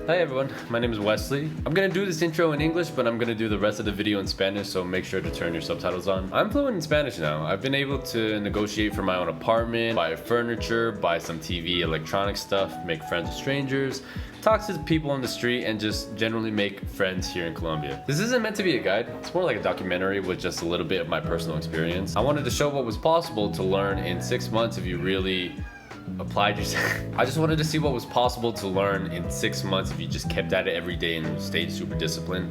Hi everyone, my name is Wesley. I'm gonna do this intro in English, but I'm gonna do the rest of the video in Spanish, so make sure to turn your subtitles on. I'm fluent in Spanish now. I've been able to negotiate for my own apartment, buy furniture, buy some TV, electronic stuff, make friends with strangers, talk to the people on the street, and just generally make friends here in Colombia. This isn't meant to be a guide. It's more like a documentary with just a little bit of my personal experience. I wanted to show what was possible to learn in 6 months if you really applied yourself. I just wanted to see what was possible to learn in 6 months if you just kept at it every day and stayed super disciplined.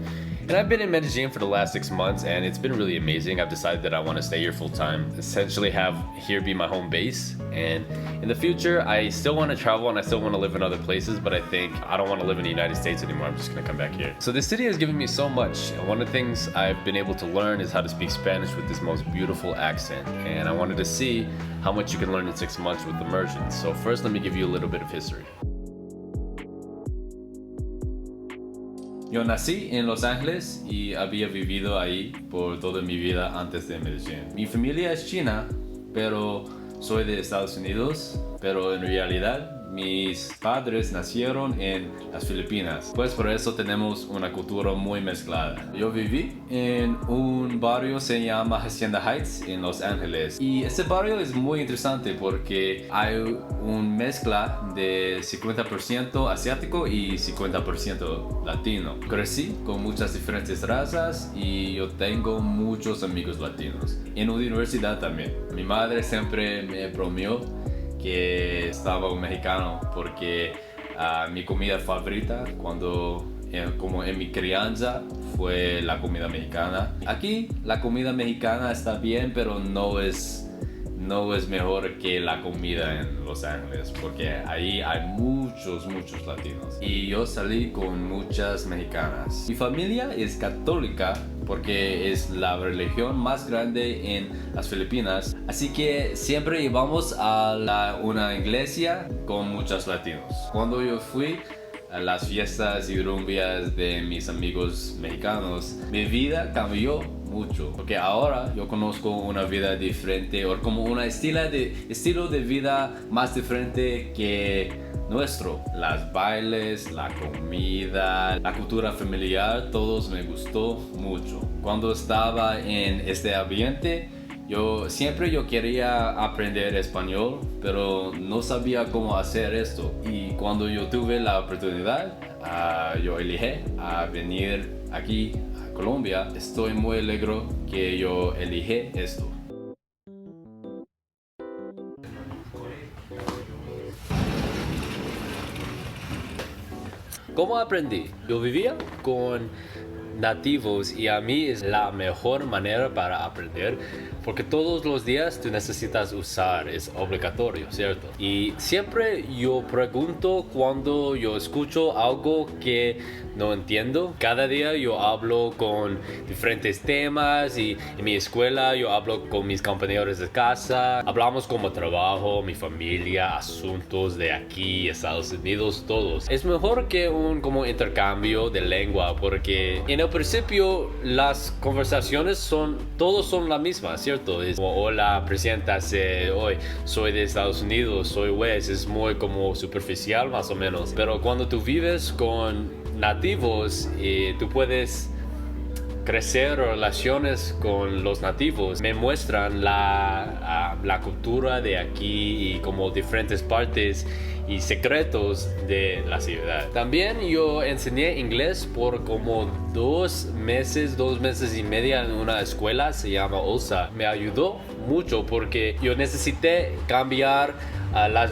And I've been in Medellin for the last 6 months and it's been really amazing. I've decided that I want to stay here full time, essentially have here be my home base. And in the future, I still want to travel and I still want to live in other places, but I think I don't want to live in the United States anymore. I'm just going to come back here. So this city has given me so much. And one of the things I've been able to learn is how to speak Spanish with this most beautiful accent. And I wanted to see how much you can learn in 6 months with immersion. So first, let me give you a little bit of history. Yo nací en Los Ángeles y había vivido ahí por toda mi vida antes de Medellín. Mi familia es china, pero soy de Estados Unidos, pero en realidad mis padres nacieron en las Filipinas, pues por eso tenemos una cultura muy mezclada. Yo viví en un barrio se llama Hacienda Heights en Los Ángeles y este barrio es muy interesante porque hay una mezcla de 50% asiático y 50% latino. Crecí con muchas diferentes razas y yo tengo muchos amigos latinos. En la universidad también. Mi madre siempre me bromeó que estaba un mexicano porque mi comida favorita como en mi crianza fue la comida mexicana. Aquí la comida mexicana está bien, pero no es mejor que la comida en Los Ángeles porque ahí hay muchos latinos y yo salí con muchas mexicanas. Mi familia es católica porque es la religión más grande en las Filipinas, así que siempre íbamos a una iglesia con muchos latinos. Cuando yo fui a las fiestas y rumbias de mis amigos mexicanos, mi vida cambió mucho porque ahora yo conozco una vida diferente o como un estilo de vida más diferente que nuestro. Las bailes, la comida, la cultura familiar, todos me gustó mucho. Cuando estaba en este ambiente, yo quería aprender español, pero no sabía cómo hacer esto. Y cuando yo tuve la oportunidad, yo elegí a venir aquí a Colombia. Estoy muy alegre que yo elegí esto. ¿Cómo aprendí? Yo vivía con nativos y a mí es la mejor manera para aprender porque todos los días tú necesitas usar, es obligatorio, ¿cierto? Y siempre yo pregunto cuando yo escucho algo que no entiendo. Cada día yo hablo con diferentes temas y en mi escuela yo hablo con mis compañeros de casa. Hablamos como trabajo, mi familia, asuntos de aquí, Estados Unidos, todos. Es mejor que un como intercambio de lengua porque en el principio las conversaciones todos son la misma, ¿cierto? Es como, hola, preséntase, hoy soy de Estados Unidos, soy Wes, es muy como superficial más o menos. Pero cuando tú vives con nativos y tú puedes crecer relaciones con los nativos, me muestran la cultura de aquí y como diferentes partes y secretos de la ciudad. También yo enseñé inglés por como 2 meses y medio en una escuela, se llama OLSA. Me ayudó mucho porque yo necesité cambiar las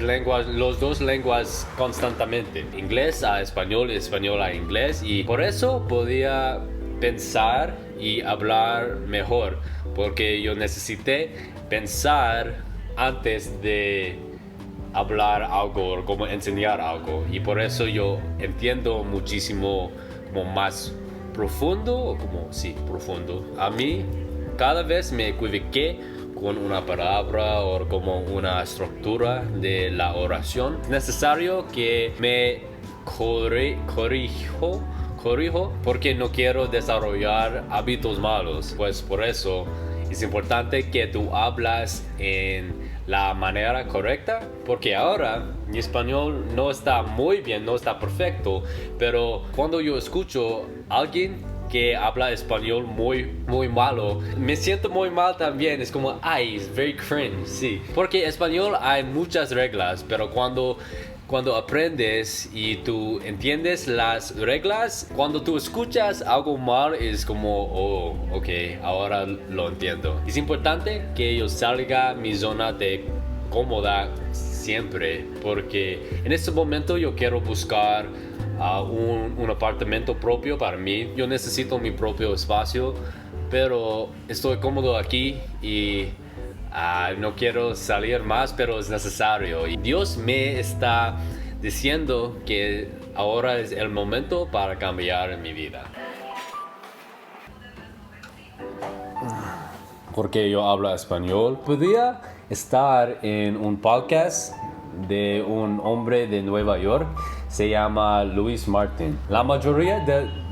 dos lenguas constantemente, inglés a español y español a inglés, y por eso podía pensar y hablar mejor porque yo necesité pensar antes de hablar algo o como enseñar algo, y por eso yo entiendo muchísimo como más profundo profundo. A mí cada vez me equivoqué con una palabra o como una estructura de la oración. Es necesario que me corrijo porque no quiero desarrollar hábitos malos. Pues por eso es importante que tú hablas en la manera correcta, porque ahora mi español no está muy bien, no está perfecto, pero cuando yo escucho a alguien que habla español muy malo, me siento muy mal también. Es como, ay, es very cringe, sí. Porque en español hay muchas reglas, pero cuando aprendes y tú entiendes las reglas, cuando tú escuchas algo mal es como, oh, ok, ahora lo entiendo. Es importante que yo salga mi zona de cómoda siempre, porque en este momento yo quiero buscar un apartamento propio para mí. Yo necesito mi propio espacio, pero estoy cómodo aquí y no quiero salir más, pero es necesario. Y Dios me está diciendo que ahora es el momento para cambiar mi vida. Porque yo hablo español. Podría estar en un podcast de un hombre de Nueva York. Se llama Luis Martin. La mayoría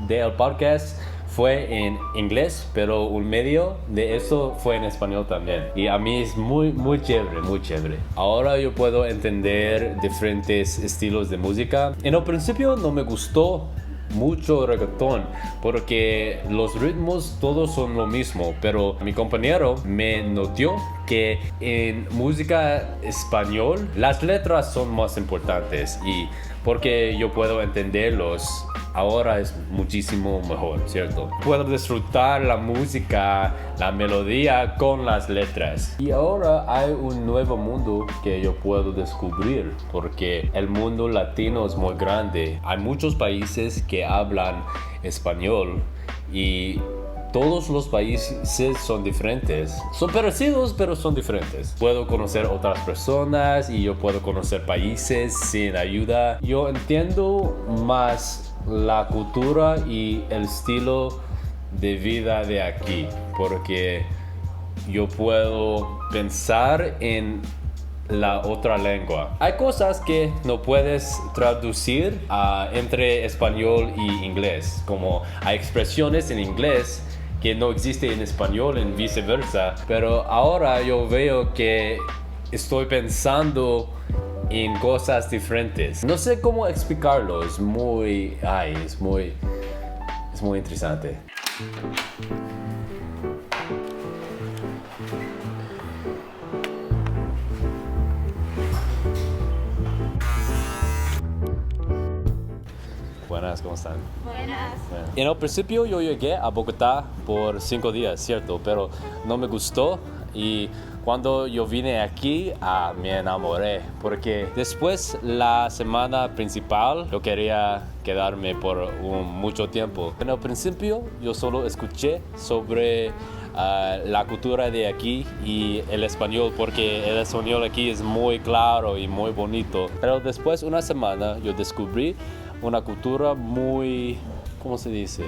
del podcast fue en inglés, pero un medio de eso fue en español también. Y a mí es muy chévere, muy chévere. Ahora yo puedo entender diferentes estilos de música. En el principio no me gustó mucho reggaetón porque los ritmos todos son lo mismo, pero mi compañero me notó que en música español las letras son más importantes, y porque yo puedo entenderlos ahora es muchísimo mejor, ¿cierto? Puedo disfrutar la música, la melodía con las letras. Y ahora hay un nuevo mundo que yo puedo descubrir, porque el mundo latino es muy grande. Hay muchos países que hablan español y todos los países son diferentes. Son parecidos, pero son diferentes. Puedo conocer otras personas y yo puedo conocer países sin ayuda. Yo entiendo más la cultura y el estilo de vida de aquí, porque yo puedo pensar en la otra lengua. Hay cosas que no puedes traducir entre español y inglés, como hay expresiones en inglés que no existen en español y viceversa, pero ahora yo veo que estoy pensando en cosas diferentes. No sé cómo explicarlo, es muy interesante. Buenas, ¿cómo están? Buenas. En el principio yo llegué a Bogotá por 5 días, ¿cierto? Pero no me gustó, y cuando yo vine aquí me enamoré, porque después la semana principal yo quería quedarme por mucho tiempo. En el principio yo solo escuché sobre la cultura de aquí y el español, porque el español aquí es muy claro y muy bonito. Pero después una semana yo descubrí una cultura muy, ¿cómo se dice?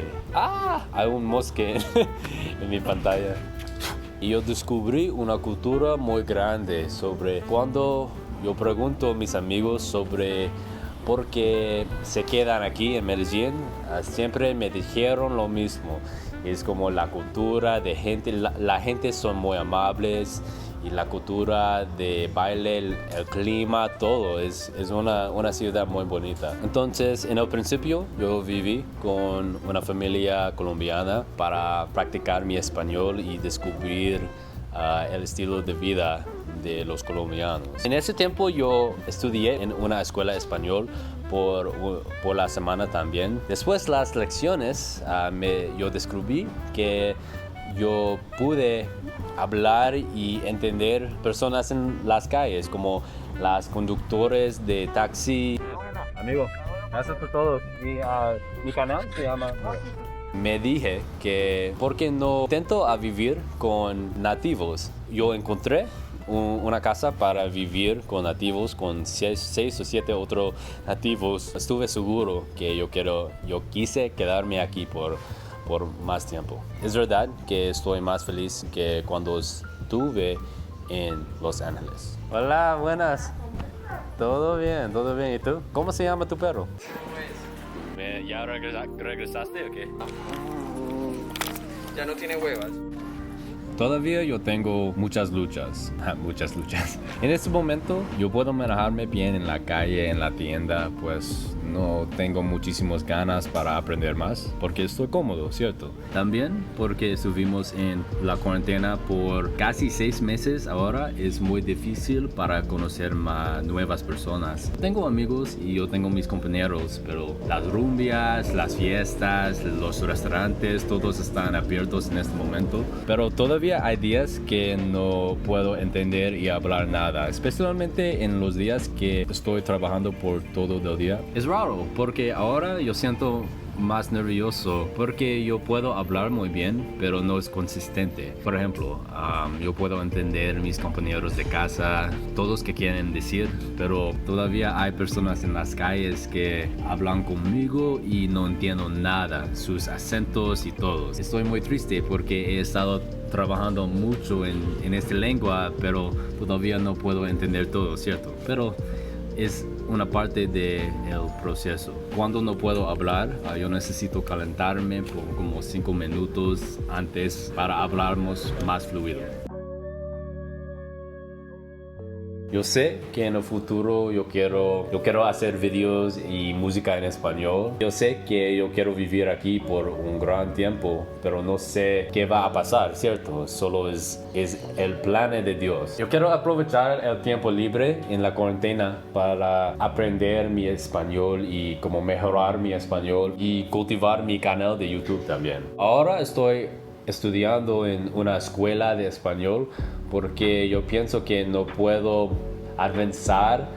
Hay un mosque en mi pantalla. Y yo descubrí una cultura muy grande sobre cuando yo pregunto a mis amigos sobre por qué se quedan aquí en Medellín, siempre me dijeron lo mismo. Es como la cultura de gente, la gente son muy amables, y la cultura de baile, el clima, todo es una ciudad muy bonita. Entonces, en el principio yo viví con una familia colombiana para practicar mi español y descubrir el estilo de vida de los colombianos. En ese tiempo yo estudié en una escuela español por la semana también. Después las lecciones yo descubrí que yo pude hablar y entender personas en las calles, como las conductores de taxi. Amigo, gracias por todo. Mi canal se llama... Me dije que ¿por qué no intento a vivir con nativos? Yo encontré una casa para vivir con nativos, con 6 o 7 otros nativos. Estuve seguro que yo quise quedarme aquí por más tiempo. Es verdad que estoy más feliz que cuando estuve en Los Ángeles. Hola, buenas. Todo bien, todo bien. ¿Y tú? ¿Cómo se llama tu perro? ¿Ya regresaste o qué? Ya no tiene huevas. Todavía yo tengo muchas luchas, muchas luchas. En este momento yo puedo manejarme bien en la calle, en la tienda, pues no tengo muchísimas ganas para aprender más porque estoy cómodo, ¿cierto? También porque estuvimos en la cuarentena por casi 6 meses ahora, es muy difícil para conocer más nuevas personas. Tengo amigos y yo tengo mis compañeros, pero las rumbias, las fiestas, los restaurantes, todos están abiertos en este momento. Pero todavía hay días que no puedo entender y hablar nada, especialmente en los días que estoy trabajando por todo el día. Es raro porque ahora yo siento más nervioso porque yo puedo hablar muy bien, pero no es consistente. Por ejemplo, yo puedo entender mis compañeros de casa, todos que quieren decir, pero todavía hay personas en las calles que hablan conmigo y no entiendo nada, sus acentos y todo. Estoy muy triste porque he estado trabajando mucho en esta lengua, pero todavía no puedo entender todo, ¿cierto? Pero es una parte del proceso. Cuando no puedo hablar, yo necesito calentarme por como 5 minutos antes para hablarnos más fluido. Yo sé que en el futuro yo quiero hacer videos y música en español. Yo sé que yo quiero vivir aquí por un gran tiempo, pero no sé qué va a pasar, ¿cierto? Solo es el plan de Dios. Yo quiero aprovechar el tiempo libre en la cuarentena para aprender mi español y como mejorar mi español y cultivar mi canal de YouTube también. Ahora estoy estudiando en una escuela de español porque yo pienso que no puedo avanzar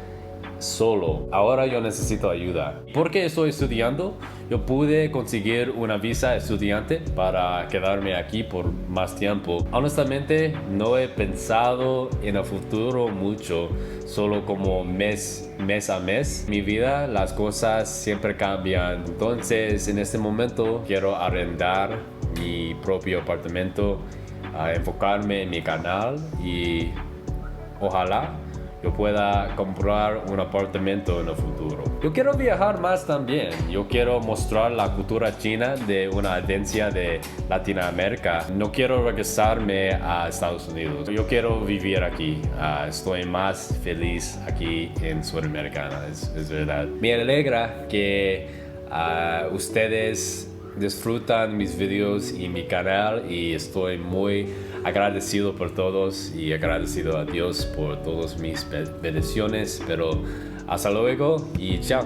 solo. Ahora yo necesito ayuda. ¿Por qué estoy estudiando? Yo pude conseguir una visa estudiante para quedarme aquí por más tiempo. Honestamente, no he pensado en el futuro mucho, solo como mes a mes. Mi vida, las cosas siempre cambian. Entonces, en este momento, quiero arrendar mi propio apartamento, enfocarme en mi canal y ojalá yo pueda comprar un apartamento en el futuro. Yo quiero viajar más también. Yo quiero mostrar la cultura china de una audiencia de Latinoamérica. No quiero regresarme a Estados Unidos. Yo quiero vivir aquí. Estoy más feliz aquí en Sudamericana, es verdad. Me alegra que ustedes disfrutan mis videos y mi canal y estoy muy agradecido por todos y agradecido a Dios por todas mis bendiciones, pero hasta luego y chao.